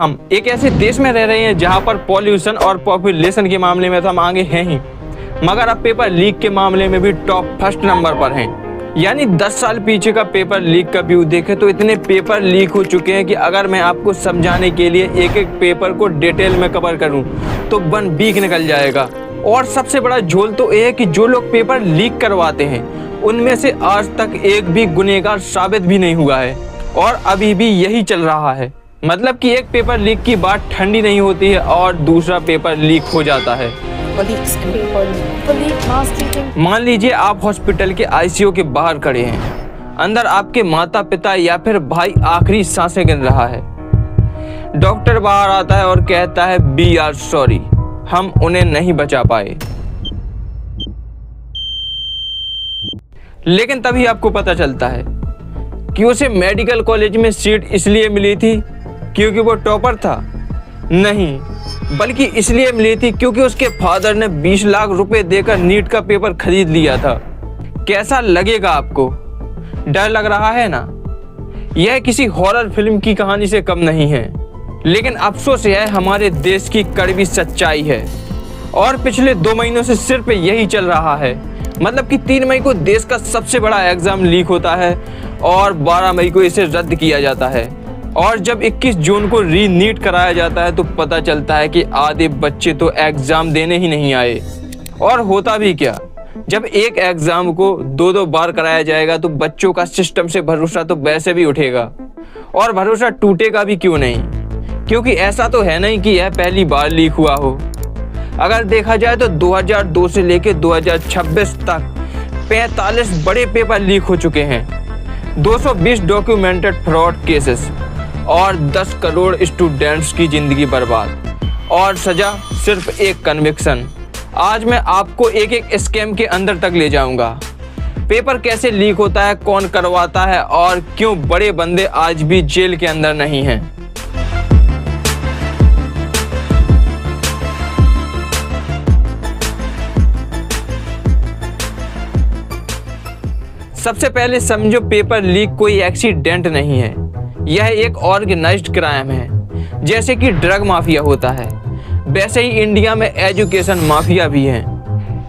हम एक ऐसे देश में रह रहे हैं जहां पर पॉल्यूशन और पॉपुलेशन के मामले में तो हम आगे हैं ही, मगर अब पेपर लीक के मामले में भी टॉप फर्स्ट नंबर पर हैं। यानी 10 साल पीछे का पेपर लीक का व्यू देखें तो इतने पेपर लीक हो चुके हैं कि अगर मैं आपको समझाने के लिए एक एक पेपर को डिटेल में कवर करूं तो 1 वीक निकल जाएगा। और सबसे बड़ा झोल तो यह है कि जो लोग पेपर लीक करवाते हैं उनमें से आज तक एक भी गुनहगार साबित भी नहीं हुआ है और अभी भी यही चल रहा है। मतलब कि एक पेपर लीक की बात ठंडी नहीं होती है और दूसरा पेपर लीक हो जाता है। मान लीजिए आप हॉस्पिटल के आईसीयू के बाहर खड़े हैं, अंदर आपके माता पिता या फिर भाई आखिरी सांसें गिन रहा है। डॉक्टर बाहर आता है और कहता है वी आर सॉरी, हम उन्हें नहीं बचा पाए। लेकिन तभी आपको पता चलता है कि उसे मेडिकल कॉलेज में सीट इसलिए मिली थी क्योंकि वो टॉपर था? नहीं, बल्कि इसलिए मिली थी क्योंकि उसके फादर ने 20 लाख रुपए देकर नीट का पेपर खरीद लिया था। कैसा लगेगा आपको? डर लग रहा है ना? यह किसी हॉरर फिल्म की कहानी से कम नहीं है, लेकिन अफसोस यह हमारे देश की कड़वी सच्चाई है और पिछले 2 महीनों से सिर्फ यही चल रहा है। मतलब कि 3 मई को देश का सबसे बड़ा एग्जाम लीक होता है और 12 मई को इसे रद्द किया जाता है और जब 21 जून को री नीट कराया जाता है तो पता चलता है कि आधे बच्चे तो एग्जाम देने ही नहीं आए। और होता भी क्या, जब एक एग्जाम को 2-2 बार कराया जाएगा तो बच्चों का सिस्टम से भरोसा तो वैसे भी उठेगा और भरोसा टूटेगा भी क्यों नहीं, क्योंकि ऐसा तो है नहीं कि यह पहली बार लीक हुआ हो। अगर देखा जाए तो 2002 से लेकर 2026 तक 45 बड़े पेपर लीक हो चुके हैं, 220 डॉक्यूमेंटेड फ्रॉड केसेस और 10 करोड़ स्टूडेंट्स की जिंदगी बर्बाद और सजा सिर्फ एक कन्विक्शन। आज मैं आपको एक एक स्कैम के अंदर तक ले जाऊंगा। पेपर कैसे लीक होता है, कौन करवाता है और क्यों बड़े बंदे आज भी जेल के अंदर नहीं हैं। सबसे पहले समझो, पेपर लीक कोई एक्सीडेंट नहीं है, यह एक ऑर्गेनाइज्ड क्राइम है। जैसे कि ड्रग माफिया होता है वैसे ही इंडिया में एजुकेशन माफिया भी है।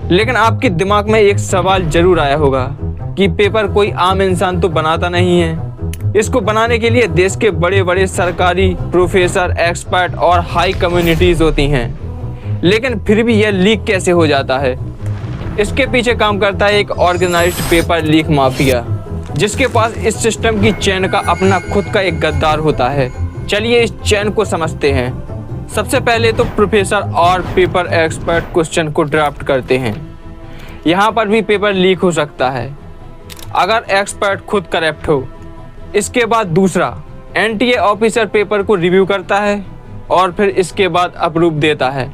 लेकिन आपके दिमाग में एक सवाल जरूर आया होगा कि पेपर कोई आम इंसान तो बनाता नहीं है। इसको बनाने के लिए देश के बड़े बड़े सरकारी प्रोफेसर, एक्सपर्ट और हाई कम्युनिटीज होती हैं, लेकिन फिर भी यह लीक कैसे हो जाता है? इसके पीछे काम करता है एक ऑर्गेनाइज्ड पेपर लीक माफिया, जिसके पास इस सिस्टम की चेन का अपना खुद का एक गद्दार होता है। चलिए इस चेन को समझते हैं। सबसे पहले तो प्रोफेसर और पेपर एक्सपर्ट क्वेश्चन को ड्राफ्ट करते हैं। यहाँ पर भी पेपर लीक हो सकता है अगर एक्सपर्ट खुद करेक्ट हो। इसके बाद दूसरा, एनटीए ऑफिसर पेपर को रिव्यू करता है और फिर इसके बाद अप्रूव देता है।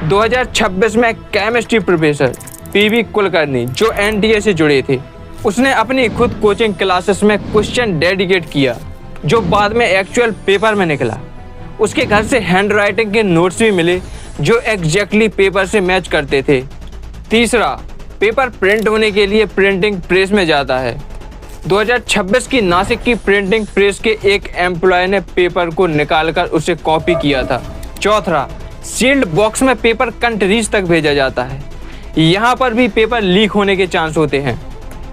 2026 में केमिस्ट्री प्रोफेसर पीवी कुलकर्णी, जो एनटीए से जुड़े थे, उसने अपनी खुद कोचिंग क्लासेस में क्वेश्चन डेडिकेट किया जो बाद में एक्चुअल पेपर में निकला। उसके घर से हैंडराइटिंग के नोट्स भी मिले जो एग्जैक्टली पेपर से मैच करते थे। तीसरा, पेपर प्रिंट होने के लिए प्रिंटिंग प्रेस में जाता है। 2026 की नासिक की प्रिंटिंग प्रेस के एक एम्प्लॉय ने पेपर को निकालकर उसे कॉपी किया था। चौथा, सील्ड बॉक्स में पेपर कंट्रीज तक भेजा जाता है। यहाँ पर भी पेपर लीक होने के चांस होते हैं।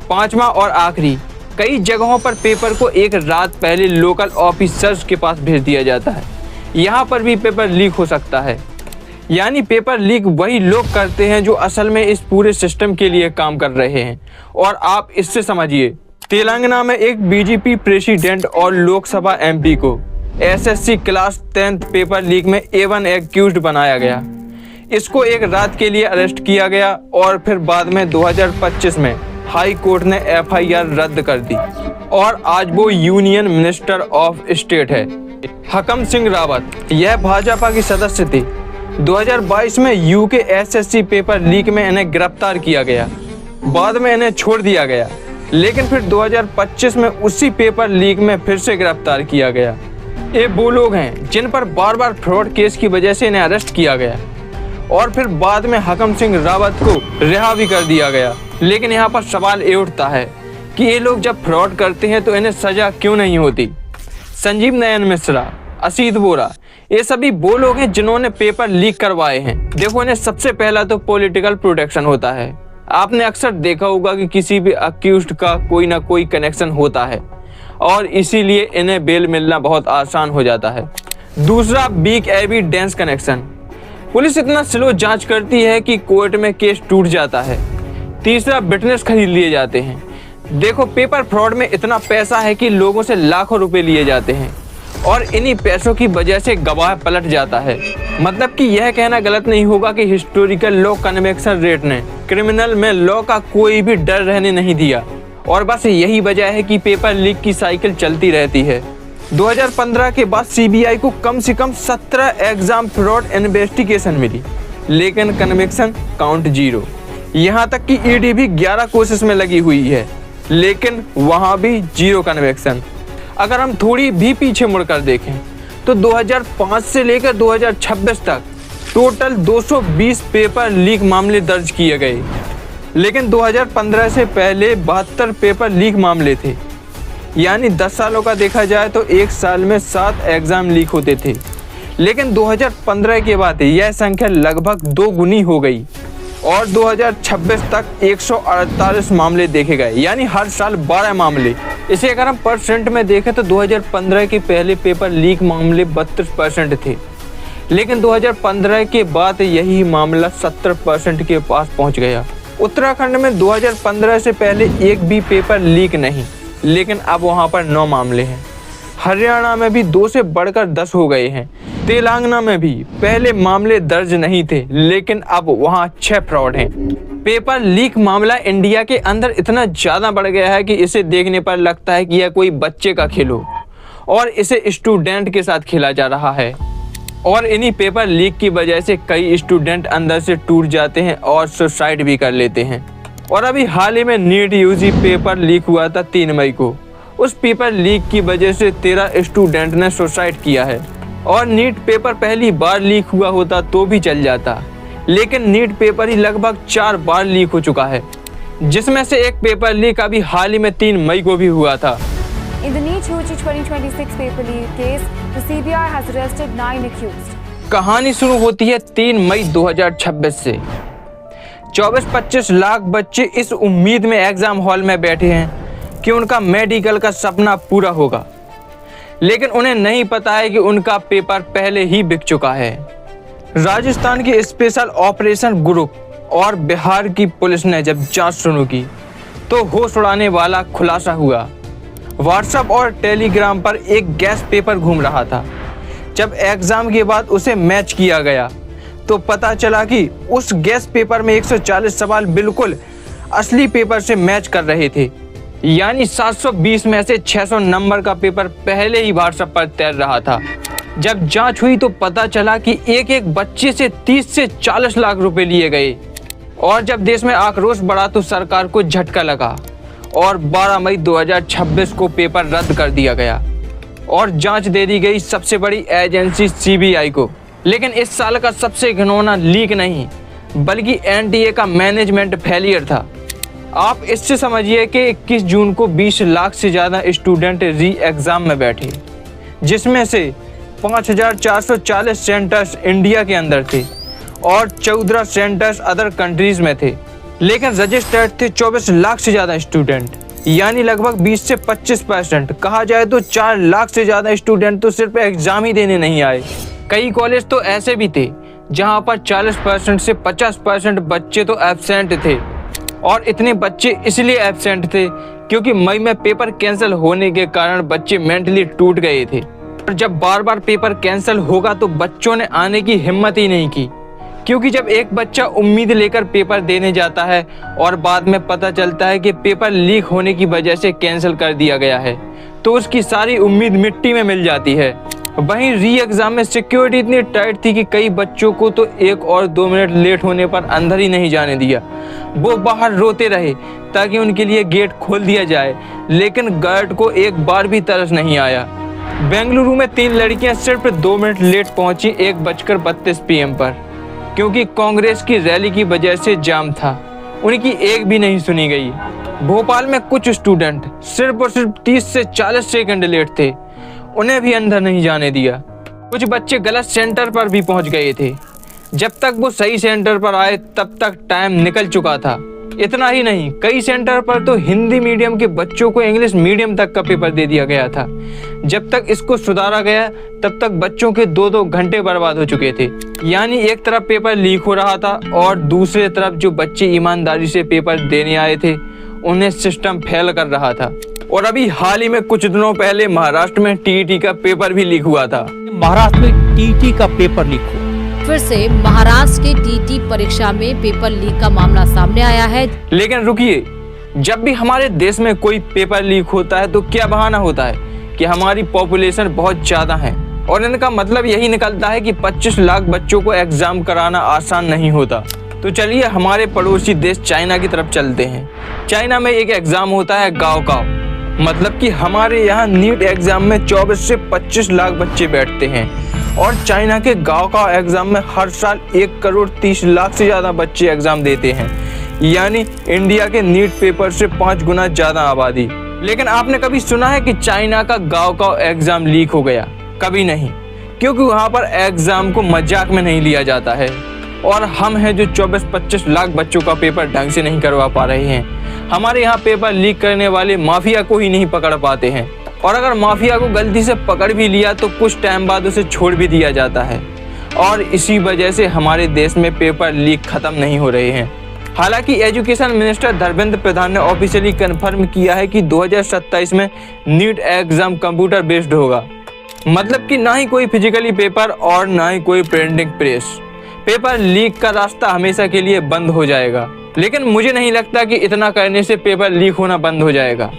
पांचवा और आखिरी, कई जगहों पर पेपर को एक रात पहले लोकल ऑफिसर्स के पास भेज दिया जाता है। यहाँ पर भी पेपर लीक हो सकता है। यानी पेपर लीक वही लोग करते हैं जो असल में इस पूरे सिस्टम के लिए काम कर रहे हैं। और आप इससे समझिए, तेलंगाना में एक बीजेपी प्रेसिडेंट और लोकसभा एमपी को SSC class 10th paper leak में A1 एक्यूज्ड बनाया गया। इसको एक रात के लिए अरेस्ट किया गया और फिर बाद में 2025 में हाई कोर्ट ने FIR रद्द कर दी और आज वो यूनियन मिनिस्टर ऑफ स्टेट है। हकम सिंह रावत, यह भाजपा की सदस्य थे। 2022 में यूके एसएससी पेपर लीक में इन्हें गिरफ्तार किया गया, बाद में इन्हें छोड़ दिया गया, लेकिन फिर 2025 में उसी पेपर लीक में फिर से गिरफ्तार किया गया। ये वो लोग हैं जिन पर बार बार फ्रॉड केस की वजह से इन्हें अरेस्ट किया गया और फिर बाद में हकम सिंह रावत को रिहा भी कर दिया गया। लेकिन यहाँ पर सवाल ये उठता है कि ये लोग जब फ्रॉड करते हैं तो इन्हें सजा क्यों नहीं होती? संजीव नयन मिश्रा, असीत बोरा, ये सभी वो लोग हैं जिन्होंने पेपर लीक करवाए हैं। देखो, इन्हें सबसे पहला तो पॉलिटिकल प्रोटेक्शन होता है। आपने अक्सर देखा होगा कि किसी भी अक्यूज्ड का कोई ना कोई कनेक्शन होता है और इसीलिए इन्हें बेल मिलना बहुत आसान हो जाता है। दूसरा, वीक एविडेंस कनेक्शन। पुलिस इतना स्लो जांच करती है कि कोर्ट में केस टूट जाता है। तीसरा, विटनेस खरीद लिए जाते हैं। देखो, पेपर फ्रॉड में इतना पैसा है कि लोगों से लाखों रुपए लिए जाते हैं और इन्हीं पैसों की वजह से गवाह पलट जाता है। मतलब कि यह कहना गलत नहीं होगा कि हिस्टोरिकल लॉ कन्विक्शन रेट ने क्रिमिनल में लॉ का कोई भी डर रहने नहीं दिया और बस यही वजह है कि पेपर लीक की साइकिल चलती रहती है। 2015 के बाद सीबीआई को कम से कम 17 एग्जाम फ्रॉड इन्वेस्टिगेशन मिली, लेकिन कन्विक्शन काउंट 0। यहाँ तक कि ईडी भी 11 कोशिश में लगी हुई है, लेकिन वहाँ भी 0 कन्विक्शन। अगर हम थोड़ी भी पीछे मुड़कर देखें तो 2005 से लेकर 2026 तक टोटल 220 पेपर लीक मामले दर्ज किए गए, लेकिन 2015 से पहले 72 पेपर लीक मामले थे। यानी 10 सालों का देखा जाए तो एक साल में 7 एग्जाम लीक होते थे, लेकिन 2015 के बाद यह संख्या लगभग 2 गुनी हो गई और 2026 तक 148 मामले देखे गए, यानी हर साल 12 मामले। इसे अगर हम परसेंट में देखें तो 2015 के पहले पेपर लीक मामले 32% थे, लेकिन 2015 के बाद यही मामला 70% के पास पहुंच गया। उत्तराखंड में 2015 से पहले एक भी पेपर लीक नहीं, लेकिन अब वहां पर 9 मामले हैं। हरियाणा में भी 2 से बढ़कर 10 हो गए हैं। तेलंगाना में भी पहले मामले दर्ज नहीं थे, लेकिन अब वहां 6 फ्रॉड हैं। पेपर लीक मामला इंडिया के अंदर इतना ज़्यादा बढ़ गया है कि इसे देखने पर लगता है कि यह कोई बच्चे का खेल हो और इसे स्टूडेंट के साथ खेला जा रहा है। और इन्हीं पेपर लीक की वजह से कई स्टूडेंट अंदर से टूट जाते हैं और सुसाइड भी कर लेते हैं। और अभी हाल ही में नीट यूजी पेपर लीक हुआ था 3 मई को। उस पेपर लीक की वजह से 13 स्टूडेंट ने सुसाइड किया है। और नीट पेपर पहली बार लीक हुआ होता तो भी चल जाता, लेकिन नीट पेपर ही लगभग 4 बार लीक हो चुका है, जिसमें से एक पेपर लीक अभी हाल ही में 3 मई को भी हुआ था। In the NEET UG 2026 paper leak case, the CBI has arrested 9 accused. कहानी शुरू होती है 3 मई 2026 से। 24-25 लाख बच्चे इस उम्मीद में एग्जाम हॉल में बैठे हैं कि उनका मेडिकल का सपना पूरा होगा, लेकिन उन्हें नहीं पता है कि उनका पेपर पहले ही बिक चुका है। राजस्थान के स्पेशल ऑपरेशन ग्रुप और बिहार की पुलिस ने जब जांच शुरू की तो होश उड़ाने वाला खुलासा हुआ। व्हाट्सएप और टेलीग्राम पर एक गैस पेपर घूम रहा था। जब एग्जाम के बाद उसे मैच किया गया तो पता चला कि उस गैस पेपर में 140 सवाल बिल्कुल असली पेपर से मैच कर रहे थे। यानी 720 में से 600 नंबर का पेपर पहले ही व्हाट्सएप पर तैर रहा था। जब जांच हुई तो पता चला कि एक एक बच्चे से 30 से 40 लाख रुपए लिए गए। और जब देश में आक्रोश बढ़ा तो सरकार को झटका लगा और 12 मई 2026 को पेपर रद्द कर दिया गया और जांच दे दी गई सबसे बड़ी एजेंसी सीबीआई को। लेकिन इस साल का सबसे घिनौना लीक नहीं बल्कि एनटीए का मैनेजमेंट फेलियर था। आप इससे समझिए कि 21 जून को 20 लाख से ज़्यादा स्टूडेंट री एग्ज़ाम में बैठे, जिसमें से 5440 सेंटर्स इंडिया के अंदर थे और 14 सेंटर्स अदर कंट्रीज़ में थे, लेकिन रजिस्टर्ड थे 24 लाख से ज़्यादा स्टूडेंट, यानी लगभग 20 से 25%। कहा जाए तो 4 लाख से ज़्यादा स्टूडेंट तो सिर्फ एग्ज़ाम ही देने नहीं आए। कई कॉलेज तो ऐसे भी थे जहां पर 40% से 50% बच्चे तो एब्सेंट थे। और इतने बच्चे इसलिए एब्सेंट थे क्योंकि मई में पेपर कैंसिल होने के कारण बच्चे मेंटली टूट गए थे। और जब बार बार पेपर कैंसिल होगा तो बच्चों ने आने की हिम्मत ही नहीं की, क्योंकि जब एक बच्चा उम्मीद लेकर पेपर देने जाता है और बाद में पता चलता है कि पेपर लीक होने की वजह से कैंसिल कर दिया गया है तो उसकी सारी उम्मीद मिट्टी में मिल जाती है। वहीं री एग्जाम में सिक्योरिटी इतनी टाइट थी कि कई बच्चों को तो 1 और 2 मिनट लेट होने पर अंदर ही नहीं जाने दिया। वो बाहर रोते रहे ताकि उनके लिए गेट खोल दिया जाए, लेकिन गार्ड को एक बार भी तरस नहीं आया। बेंगलुरु में 3 लड़कियां सिर्फ 2 मिनट लेट पहुंची 1:32 PM पर, क्योंकि कांग्रेस की रैली की वजह से जाम था। उनकी एक भी नहीं सुनी गई। भोपाल में कुछ स्टूडेंट सिर्फ और सिर्फ 30 से 40 सेकंड लेट थे, उन्हें भी अंदर नहीं जाने दिया। कुछ बच्चे गलत सेंटर पर भी पहुंच गए थे। जब तक वो सही सेंटर पर आए तब तक टाइम निकल चुका था। इतना ही नहीं, कई सेंटर पर तो हिंदी मीडियम के बच्चों को इंग्लिश मीडियम तक का पेपर दे दिया गया था। जब तक इसको सुधारा गया तब तक बच्चों के 2-2 घंटे बर्बाद हो चुके थे। यानी एक तरफ पेपर लीक हो रहा था और दूसरी तरफ जो बच्चे ईमानदारी से पेपर देने आए थे उन्हें सिस्टम फेल कर रहा था। और अभी हाल ही में कुछ दिनों पहले महाराष्ट्र में टीईटी का पेपर भी लीक हुआ था। महाराष्ट्र में टीईटी का पेपर लीक हुआ। फिर से महाराष्ट्र के टीईटी परीक्षा में पेपर लीक का मामला सामने आया है। लेकिन रुकिए, जब भी हमारे देश में कोई पेपर लीक होता है तो क्या बहाना होता है कि हमारी पॉपुलेशन बहुत ज्यादा है और इनका मतलब यही निकलता है कि 25 लाख बच्चों को एग्जाम कराना आसान नहीं होता। तो चलिए हमारे पड़ोसी देश चाइना की तरफ चलते हैं। चाइना में एक एग्जाम होता है गाओकाओ, मतलब कि हमारे यहाँ नीट एग्जाम में 24 से 25 लाख बच्चे बैठते हैं और चाइना के गाओकाओ एग्जाम में हर साल 1,30,00,000 से ज़्यादा बच्चे एग्जाम देते हैं, यानी इंडिया के नीट पेपर से 5 गुना ज़्यादा आबादी। लेकिन आपने कभी सुना है कि चाइना का गाओकाओ एग्जाम लीक हो गया? कभी नहीं, क्योंकि वहाँ पर एग्जाम को मजाक में नहीं लिया जाता है और हम हैं जो 24-25 लाख बच्चों का पेपर ढंग से नहीं करवा पा रहे हैं। हमारे यहाँ पेपर लीक करने वाले माफिया को ही नहीं पकड़ पाते हैं और अगर माफिया को गलती से पकड़ भी लिया तो कुछ टाइम बाद उसे छोड़ भी दिया जाता है और इसी वजह से हमारे देश में पेपर लीक खत्म नहीं हो रहे हैं। हालांकि एजुकेशन मिनिस्टर धर्मेंद्र प्रधान ने ऑफिशियली कंफर्म किया है कि 2027 में नीट एग्जाम कंप्यूटर बेस्ड होगा, मतलब कि ना ही कोई फिजिकली पेपर और ना ही कोई प्रिंटिंग प्रेस। पेपर लीक का रास्ता हमेशा के लिए बंद हो जाएगा। लेकिन मुझे नहीं लगता कि इतना करने से पेपर लीक होना बंद हो जाएगा,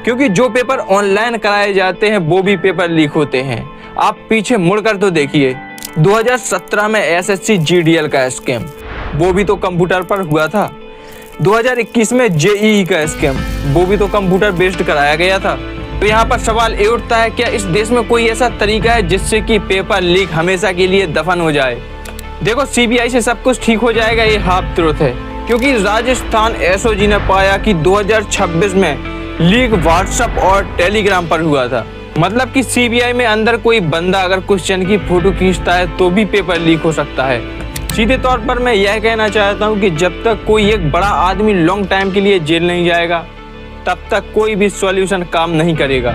क्योंकि जो पेपर ऑनलाइन कराए जाते हैं वो भी पेपर लीक होते हैं। आप पीछे मुड़कर तो देखिए, 2017 में एसएससी जीडीएल का स्कैम, वो भी तो कंप्यूटर पर हुआ था। 2021 में जेईई का स्कैम, वो भी तो कंप्यूटर बेस्ड कराया गया था। तो यहाँ पर सवाल ये उठता है, क्या इस देश में कोई ऐसा तरीका है जिससे कि पेपर लीक हमेशा के लिए दफन हो जाए? देखो, सीबीआई से सब कुछ ठीक हो जाएगा ये हाफ ट्रूथ है, क्योंकि राजस्थान एसओजी ने पाया कि 2026 में लीक व्हाट्सएप और टेलीग्राम पर हुआ था। मतलब कि सीबीआई में अंदर कोई बंदा अगर क्वेश्चन की फोटो खींचता है तो भी पेपर लीक हो सकता है। सीधे तौर पर मैं यह कहना चाहता हूं कि जब तक कोई एक बड़ा आदमी लॉन्ग टाइम के लिए जेल नहीं जाएगा तब तक कोई भी सॉल्यूशन काम नहीं करेगा।